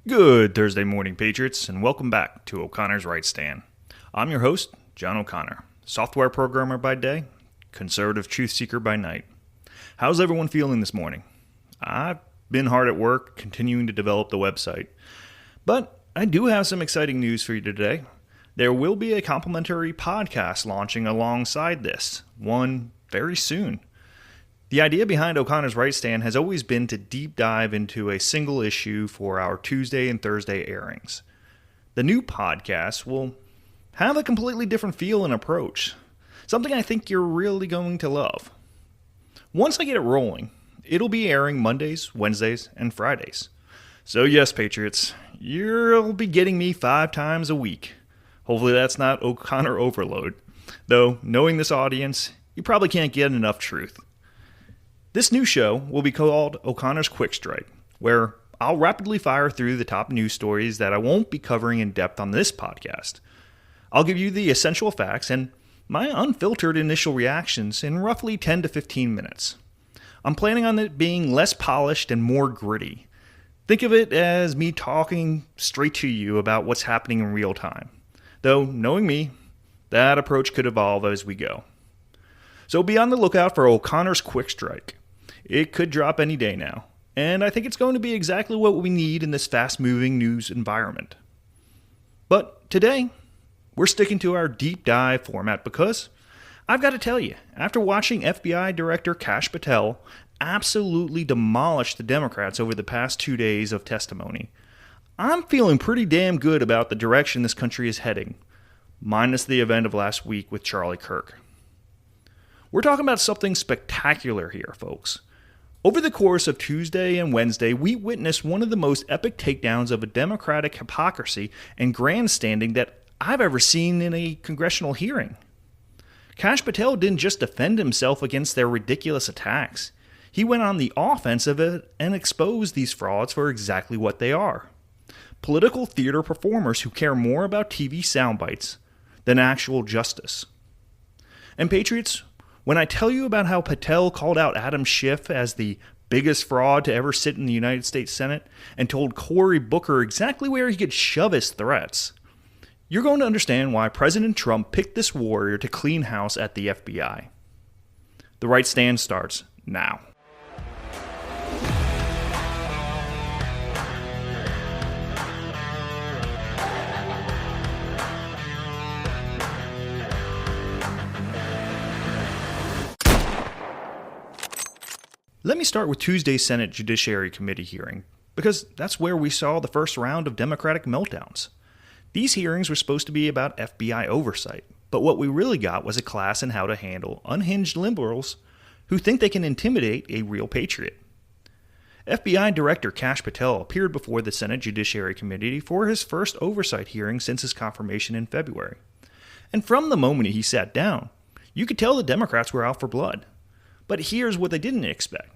Good Thursday morning, Patriots, and welcome back to O'Connor's Right Stand. I'm your host, John O'Connor, software programmer by day, conservative truth seeker by night. How's everyone feeling this morning? I've been hard at work continuing to develop the website, but I do have some exciting news for you today. There will be a complimentary podcast launching alongside this, one very soon. The idea behind O'Connor's Right Stand has always been to deep dive into a single issue for our Tuesday and Thursday airings. The new podcast will have a completely different feel and approach, something I think you're really going to love. Once I get it rolling, it'll be airing Mondays, Wednesdays, and Fridays. So yes, Patriots, you'll be getting me 5 times a week. Hopefully that's not O'Connor overload, though knowing this audience, you probably can't get enough truth. This new show will be called O'Connor's Quick Strike, where I'll rapidly fire through the top news stories that I won't be covering in depth on this podcast. I'll give you the essential facts and my unfiltered initial reactions in roughly 10 to 15 minutes. I'm planning on it being less polished and more gritty. Think of it as me talking straight to you about what's happening in real time. Though, knowing me, that approach could evolve as we go. So be on the lookout for O'Connor's Quick Strike. It could drop any day now, and I think it's going to be exactly what we need in this fast-moving news environment. But today, we're sticking to our deep dive format because, I've got to tell you, after watching FBI Director Kash Patel absolutely demolish the Democrats over the past 2 days of testimony, I'm feeling pretty damn good about the direction this country is heading, minus the event of last week with Charlie Kirk. We're talking about something spectacular here, folks. Over the course of Tuesday and Wednesday, we witnessed one of the most epic takedowns of a Democratic hypocrisy and grandstanding that I've ever seen in a congressional hearing. Kash Patel didn't just defend himself against their ridiculous attacks. He went on the offensive and exposed these frauds for exactly what they are. Political theater performers who care more about TV soundbites than actual justice. And Patriots, when I tell you about how Patel called out Adam Schiff as the biggest fraud to ever sit in the United States Senate and told Cory Booker exactly where he could shove his threats, you're going to understand why President Trump picked this warrior to clean house at the FBI. The Right Stand starts now. Let me start with Tuesday's Senate Judiciary Committee hearing, because that's where we saw the first round of Democratic meltdowns. These hearings were supposed to be about FBI oversight, but what we really got was a class in how to handle unhinged liberals who think they can intimidate a real patriot. FBI Director Kash Patel appeared before the Senate Judiciary Committee for his first oversight hearing since his confirmation in February. And from the moment he sat down, you could tell the Democrats were out for blood. But here's what they didn't expect.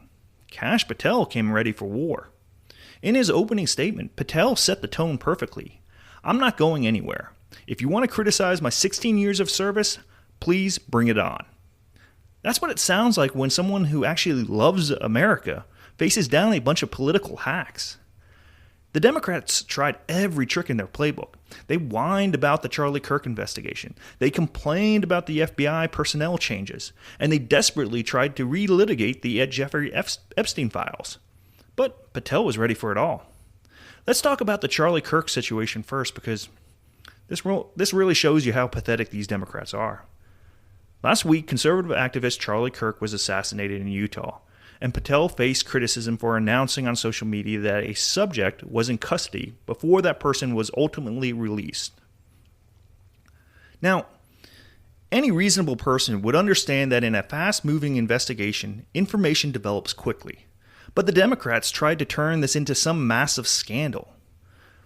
Kash Patel came ready for war. In his opening statement, Patel set the tone perfectly. I'm not going anywhere. If you want to criticize my 16 years of service, please bring it on. That's what it sounds like when someone who actually loves America faces down a bunch of political hacks. The Democrats tried every trick in their playbook. They whined about the Charlie Kirk investigation. They complained about the FBI personnel changes. And they desperately tried to relitigate the Jeffrey Epstein files. But Patel was ready for it all. Let's talk about the Charlie Kirk situation first, because this really shows you how pathetic these Democrats are. Last week, conservative activist Charlie Kirk was assassinated in Utah, and Patel faced criticism for announcing on social media that a subject was in custody before that person was ultimately released. Now, any reasonable person would understand that in a fast-moving investigation, information develops quickly. But the Democrats tried to turn this into some massive scandal.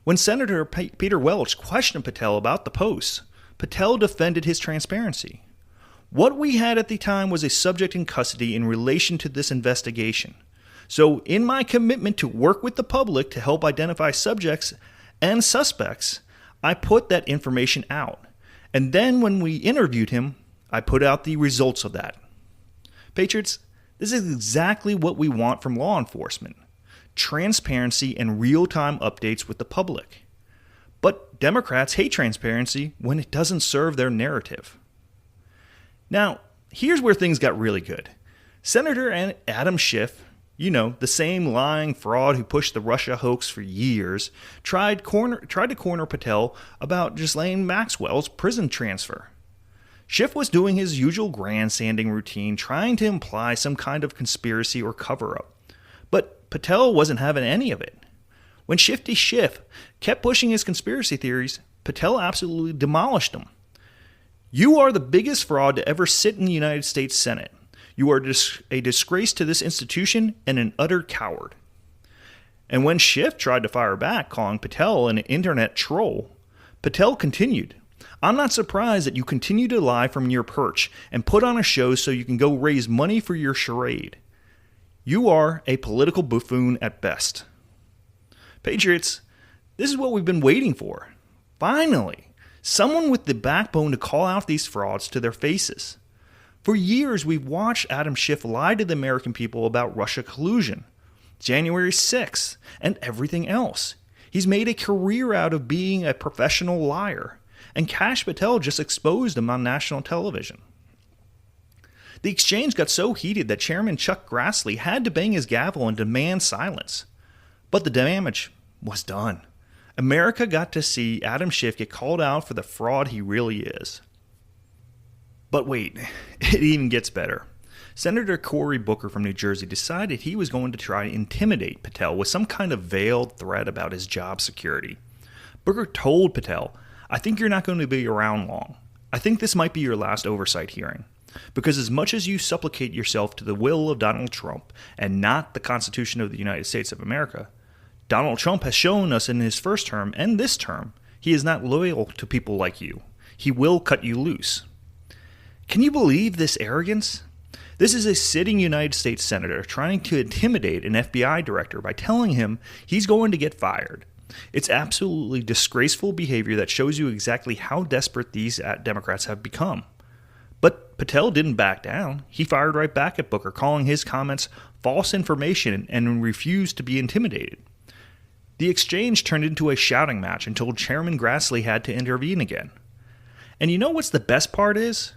When Senator Peter Welch questioned Patel about the posts, Patel defended his transparency. What we had at the time was a subject in custody in relation to this investigation. So in my commitment to work with the public to help identify subjects and suspects, I put that information out. And then when we interviewed him, I put out the results of that. Patriots, this is exactly what we want from law enforcement. transparency, and real-time updates with the public. But Democrats hate transparency when it doesn't serve their narrative. Now, here's where things got really good. Senator Adam Schiff, the same lying fraud who pushed the Russia hoax for years, tried to corner Patel about Ghislaine Maxwell's prison transfer. Schiff was doing his usual grandstanding routine, trying to imply some kind of conspiracy or cover-up. But Patel wasn't having any of it. When Shifty Schiff kept pushing his conspiracy theories, Patel absolutely demolished them. You are the biggest fraud to ever sit in the United States Senate. You are a disgrace to this institution and an utter coward. And when Schiff tried to fire back, calling Patel an internet troll, Patel continued, "I'm not surprised that you continue to lie from your perch and put on a show so you can go raise money for your charade. You are a political buffoon at best." Patriots, this is what we've been waiting for. Finally, someone with the backbone to call out these frauds to their faces. For years, we've watched Adam Schiff lie to the American people about Russia collusion, January 6th, and everything else. He's made a career out of being a professional liar, and Kash Patel just exposed him on national television. The exchange got so heated that Chairman Chuck Grassley had to bang his gavel and demand silence. But the damage was done. America got to see Adam Schiff get called out for the fraud he really is. But wait, it even gets better. Senator Cory Booker from New Jersey decided he was going to try to intimidate Patel with some kind of veiled threat about his job security. Booker told Patel, "I think you're not going to be around long. I think this might be your last oversight hearing. Because as much as you supplicate yourself to the will of Donald Trump and not the Constitution of the United States of America, Donald Trump has shown us in his first term and this term he is not loyal to people like you. He will cut you loose." Can you believe this arrogance? This is a sitting United States Senator trying to intimidate an FBI director by telling him he's going to get fired. It's absolutely disgraceful behavior that shows you exactly how desperate these Democrats have become. But Patel didn't back down. He fired right back at Booker, calling his comments false information and refused to be intimidated. The exchange turned into a shouting match until Chairman Grassley had to intervene again. And you know what's the best part is?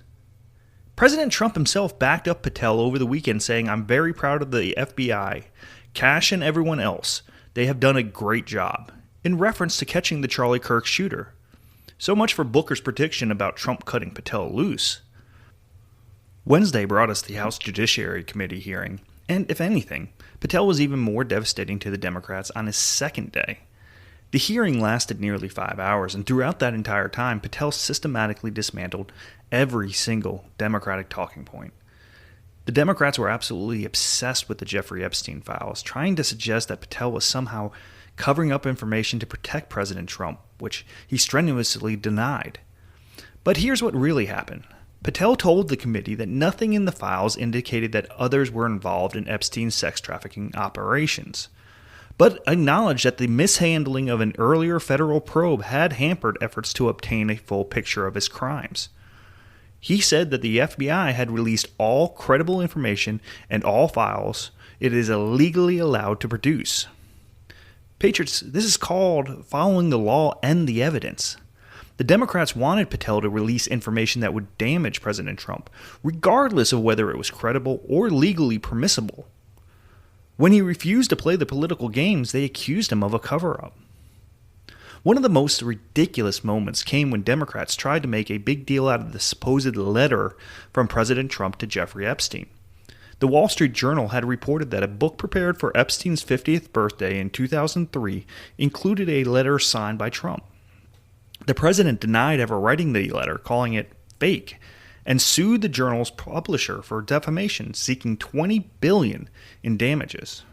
President Trump himself backed up Patel over the weekend, saying, "I'm very proud of the FBI, Kash and everyone else. They have done a great job," in reference to catching the Charlie Kirk shooter. So much for Booker's prediction about Trump cutting Patel loose. Wednesday brought us the House Judiciary Committee hearing, and if anything, Patel was even more devastating to the Democrats on his second day. The hearing lasted nearly 5 hours, and throughout that entire time, Patel systematically dismantled every single Democratic talking point. The Democrats were absolutely obsessed with the Jeffrey Epstein files, trying to suggest that Patel was somehow covering up information to protect President Trump, which he strenuously denied. But here's what really happened. Patel told the committee that nothing in the files indicated that others were involved in Epstein's sex trafficking operations, but acknowledged that the mishandling of an earlier federal probe had hampered efforts to obtain a full picture of his crimes. He said that the FBI had released all credible information and all files it is illegally allowed to produce. Patriots, this is called following the law and the evidence. The Democrats wanted Patel to release information that would damage President Trump, regardless of whether it was credible or legally permissible. When he refused to play the political games, they accused him of a cover-up. One of the most ridiculous moments came when Democrats tried to make a big deal out of the supposed letter from President Trump to Jeffrey Epstein. The Wall Street Journal had reported that a book prepared for Epstein's 50th birthday in 2003 included a letter signed by Trump. The president denied ever writing the letter, calling it fake, and sued the journal's publisher for defamation, seeking $20 billion in damages.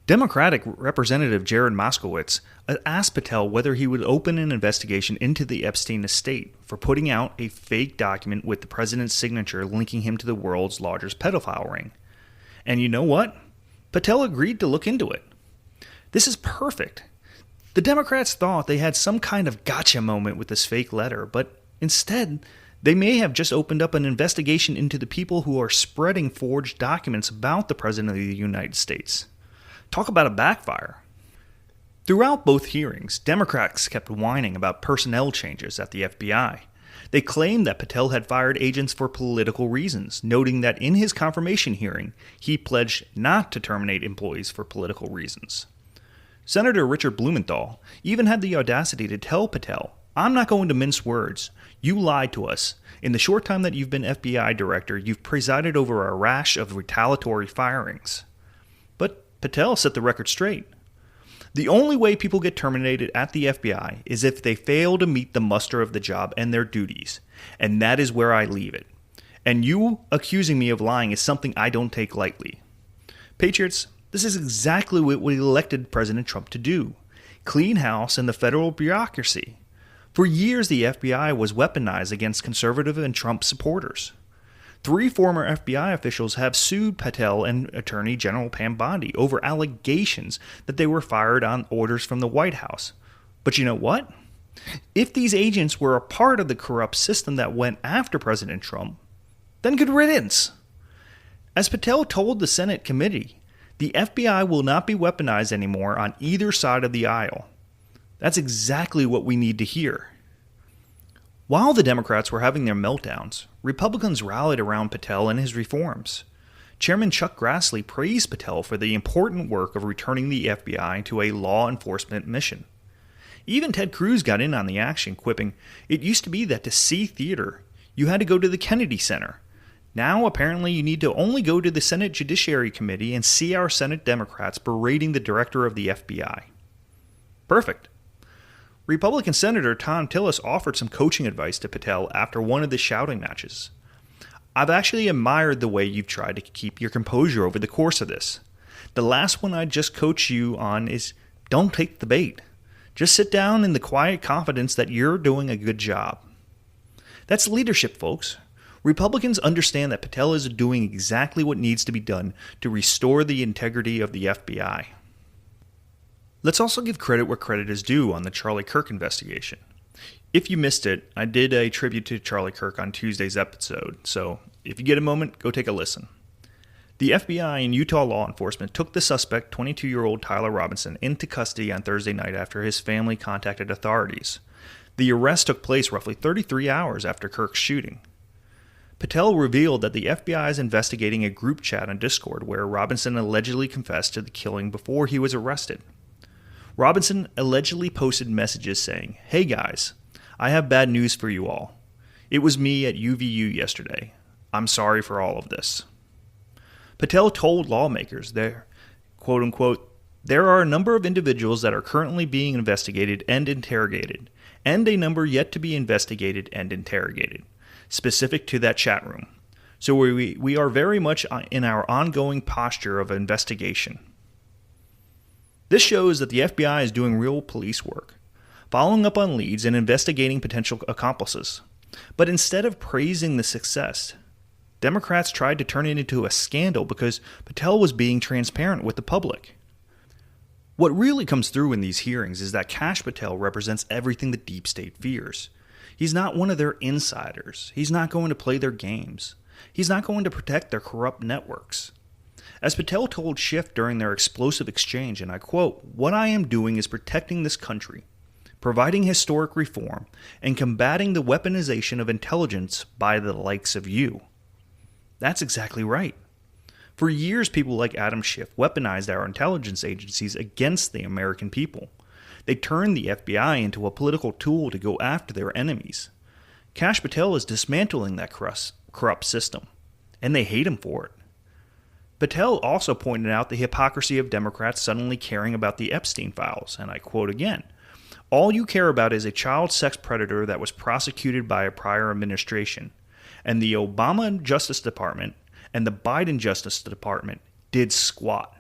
Democratic Representative Jared Moskowitz asked Patel whether he would open an investigation into the Epstein estate for putting out a fake document with the president's signature linking him to the world's largest pedophile ring. And you know what? Patel agreed to look into it. This is perfect. The Democrats thought they had some kind of gotcha moment with this fake letter, but instead, they may have just opened up an investigation into the people who are spreading forged documents about the President of the United States. Talk about a backfire. Throughout both hearings, Democrats kept whining about personnel changes at the FBI. They claimed that Patel had fired agents for political reasons, noting that in his confirmation hearing, he pledged not to terminate employees for political reasons. Senator Richard Blumenthal even had the audacity to tell Patel, "I'm not going to mince words. You lied to us. In the short time that you've been FBI director, you've presided over a rash of retaliatory firings." But Patel set the record straight. The only way people get terminated at the FBI is if they fail to meet the muster of the job and their duties, and that is where I leave it. And you accusing me of lying is something I don't take lightly. Patriots, this is exactly what we elected President Trump to do: clean house in the federal bureaucracy. For years, the FBI was weaponized against conservative and Trump supporters. 3 former FBI officials have sued Patel and Attorney General Pam Bondi over allegations that they were fired on orders from the White House. But you know what? If these agents were a part of the corrupt system that went after President Trump, then good riddance. As Patel told the Senate committee, the FBI will not be weaponized anymore on either side of the aisle. That's exactly what we need to hear. While the Democrats were having their meltdowns, Republicans rallied around Patel and his reforms. Chairman Chuck Grassley praised Patel for the important work of returning the FBI to a law enforcement mission. Even Ted Cruz got in on the action, quipping, "It used to be that to see theater, you had to go to the Kennedy Center. Now, apparently, you need to only go to the Senate Judiciary Committee and see our Senate Democrats berating the director of the FBI." Perfect. Republican Senator Tom Tillis offered some coaching advice to Patel after one of the shouting matches. "I've actually admired the way you've tried to keep your composure over the course of this. The last one I'd just coach you on is don't take the bait. Just sit down in the quiet confidence that you're doing a good job." That's leadership, folks. Republicans understand that Patel is doing exactly what needs to be done to restore the integrity of the FBI. Let's also give credit where credit is due on the Charlie Kirk investigation. If you missed it, I did a tribute to Charlie Kirk on Tuesday's episode, so if you get a moment, go take a listen. The FBI and Utah law enforcement took the suspect, 22-year-old Tyler Robinson, into custody on Thursday night after his family contacted authorities. The arrest took place roughly 33 hours after Kirk's shooting. Patel revealed that the FBI is investigating a group chat on Discord where Robinson allegedly confessed to the killing before he was arrested. Robinson allegedly posted messages saying, "Hey guys, I have bad news for you all. It was me at UVU yesterday. I'm sorry for all of this." Patel told lawmakers there, quote unquote, "There are a number of individuals that are currently being investigated and interrogated, and a number yet to be investigated and interrogated, specific to that chat room. So we are very much in our ongoing posture of investigation." This shows that the FBI is doing real police work, following up on leads and investigating potential accomplices. But instead of praising the success, Democrats tried to turn it into a scandal because Patel was being transparent with the public. What really comes through in these hearings is that Kash Patel represents everything the deep state fears. He's not one of their insiders. He's not going to play their games. He's not going to protect their corrupt networks. As Patel told Schiff during their explosive exchange, and I quote, "What I am doing is protecting this country, providing historic reform, and combating the weaponization of intelligence by the likes of you." That's exactly right. For years, people like Adam Schiff weaponized our intelligence agencies against the American people. They turned the FBI into a political tool to go after their enemies. Kash Patel is dismantling that corrupt system, and they hate him for it. Patel also pointed out the hypocrisy of Democrats suddenly caring about the Epstein files, and I quote again, "All you care about is a child sex predator that was prosecuted by a prior administration, and the Obama Justice Department and the Biden Justice Department did squat.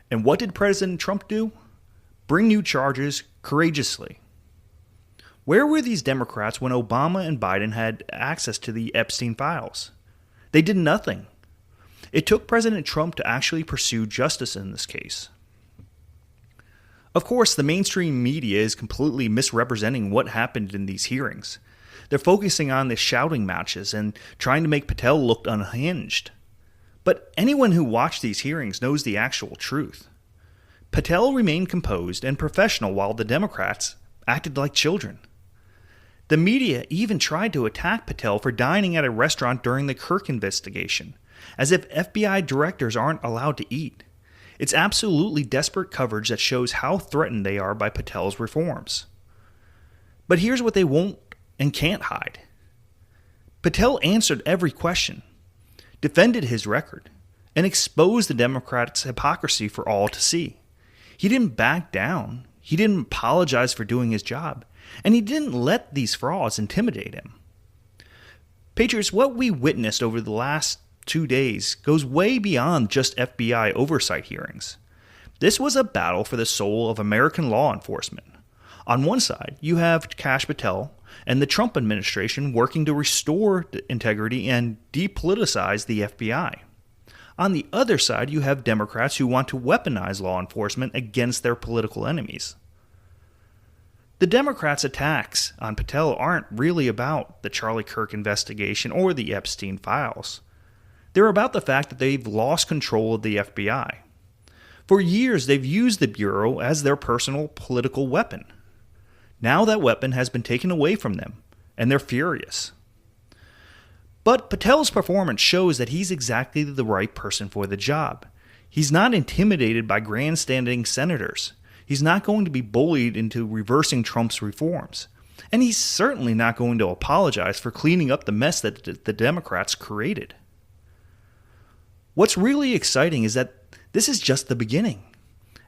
And what did President Trump do? Bring new charges courageously." Where were these Democrats when Obama and Biden had access to the Epstein files? They did nothing. It took President Trump to actually pursue justice in this case. Of course, the mainstream media is completely misrepresenting what happened in these hearings. They're focusing on the shouting matches and trying to make Patel look unhinged. But anyone who watched these hearings knows the actual truth. Patel remained composed and professional while the Democrats acted like children. The media even tried to attack Patel for dining at a restaurant during the Kirk investigation, as if FBI directors aren't allowed to eat. It's absolutely desperate coverage that shows how threatened they are by Patel's reforms. But here's what they won't and can't hide. Patel answered every question, defended his record, and exposed the Democrats' hypocrisy for all to see. He didn't back down. He didn't apologize for doing his job. And he didn't let these frauds intimidate him. Patriots, what we witnessed over the last 2 days goes way beyond just FBI oversight hearings. This was a battle for the soul of American law enforcement. On one side, you have Kash Patel and the Trump administration working to restore integrity and depoliticize the FBI. On the other side, you have Democrats who want to weaponize law enforcement against their political enemies. The Democrats' attacks on Patel aren't really about the Charlie Kirk investigation or the Epstein files. They're about the fact that they've lost control of the FBI. For years, they've used the Bureau as their personal political weapon. Now that weapon has been taken away from them, and they're furious. But Patel's performance shows that he's exactly the right person for the job. He's not intimidated by grandstanding senators. He's not going to be bullied into reversing Trump's reforms. And he's certainly not going to apologize for cleaning up the mess that the Democrats created. What's really exciting is that this is just the beginning.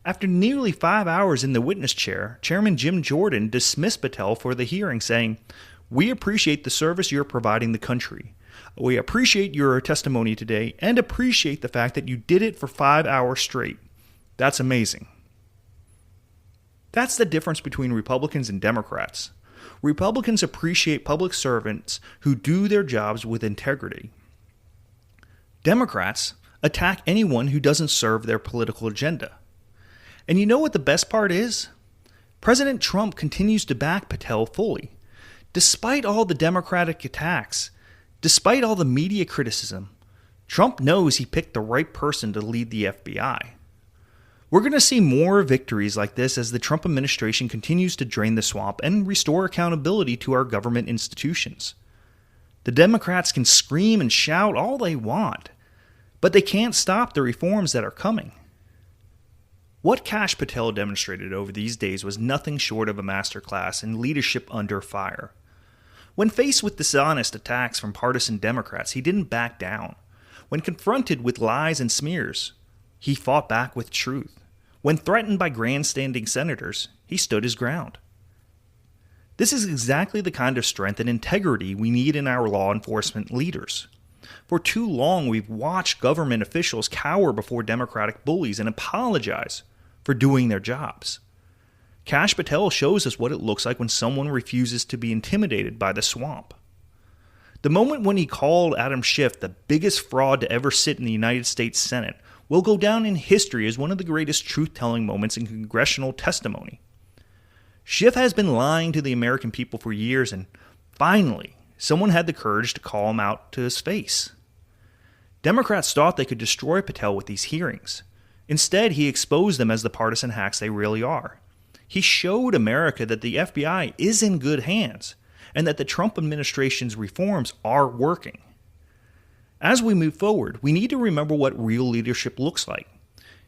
After nearly 5 hours in the witness chair, Chairman Jim Jordan dismissed Patel for the hearing, saying, "We appreciate the service you're providing the country. We appreciate your testimony today and appreciate the fact that you did it for 5 hours straight. That's amazing." That's the difference between Republicans and Democrats. Republicans appreciate public servants who do their jobs with integrity. Democrats attack anyone who doesn't serve their political agenda. And you know what the best part is? President Trump continues to back Patel fully. Despite all the Democratic attacks, despite all the media criticism, Trump knows he picked the right person to lead the FBI. We're going to see more victories like this as the Trump administration continues to drain the swamp and restore accountability to our government institutions. The Democrats can scream and shout all they want, but they can't stop the reforms that are coming. What Kash Patel demonstrated over these days was nothing short of a masterclass in leadership under fire. When faced with dishonest attacks from partisan Democrats, he didn't back down. When confronted with lies and smears, he fought back with truth. When threatened by grandstanding senators, he stood his ground. This is exactly the kind of strength and integrity we need in our law enforcement leaders. For too long, we've watched government officials cower before Democratic bullies and apologize for doing their jobs. Kash Patel shows us what it looks like when someone refuses to be intimidated by the swamp. The moment when he called Adam Schiff the biggest fraud to ever sit in the United States Senate will go down in history as one of the greatest truth-telling moments in congressional testimony. Schiff has been lying to the American people for years, and finally, someone had the courage to call him out to his face. Democrats thought they could destroy Patel with these hearings. Instead, he exposed them as the partisan hacks they really are. He showed America that the FBI is in good hands and that the Trump administration's reforms are working. As we move forward, we need to remember what real leadership looks like.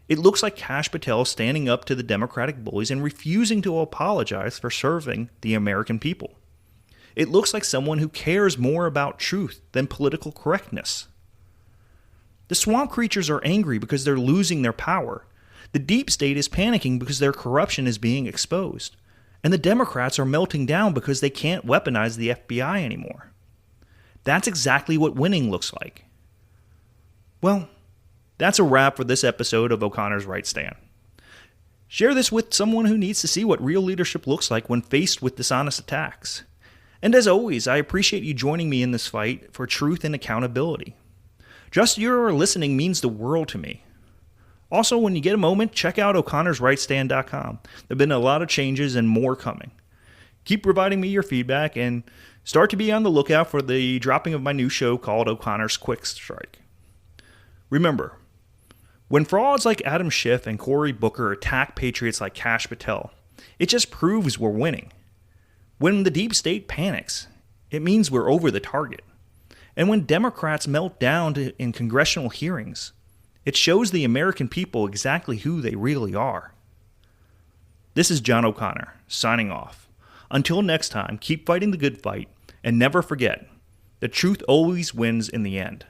It looks like Kash Patel standing up to the Democratic bullies and refusing to apologize for serving the American people. It looks like someone who cares more about truth than political correctness. The swamp creatures are angry because they're losing their power. The deep state is panicking because their corruption is being exposed. And the Democrats are melting down because they can't weaponize the FBI anymore. That's exactly what winning looks like. Well, that's a wrap for this episode of O'Connor's Right Stand. Share this with someone who needs to see what real leadership looks like when faced with dishonest attacks. And as always, I appreciate you joining me in this fight for truth and accountability. Just your listening means the world to me. Also, when you get a moment, check out OConnorsRightStand.com. There have been a lot of changes and more coming. Keep providing me your feedback and start to be on the lookout for the dropping of my new show called O'Connor's Quick Strike. Remember, When frauds like Adam Schiff and Cory Booker attack patriots like Kash Patel, it just proves we're winning. When the deep state panics, it means we're over the target. And when Democrats melt down in congressional hearings, it shows the American people exactly who they really are. This is John O'Connor, signing off. Until next time, keep fighting the good fight, and never forget, the truth always wins in the end.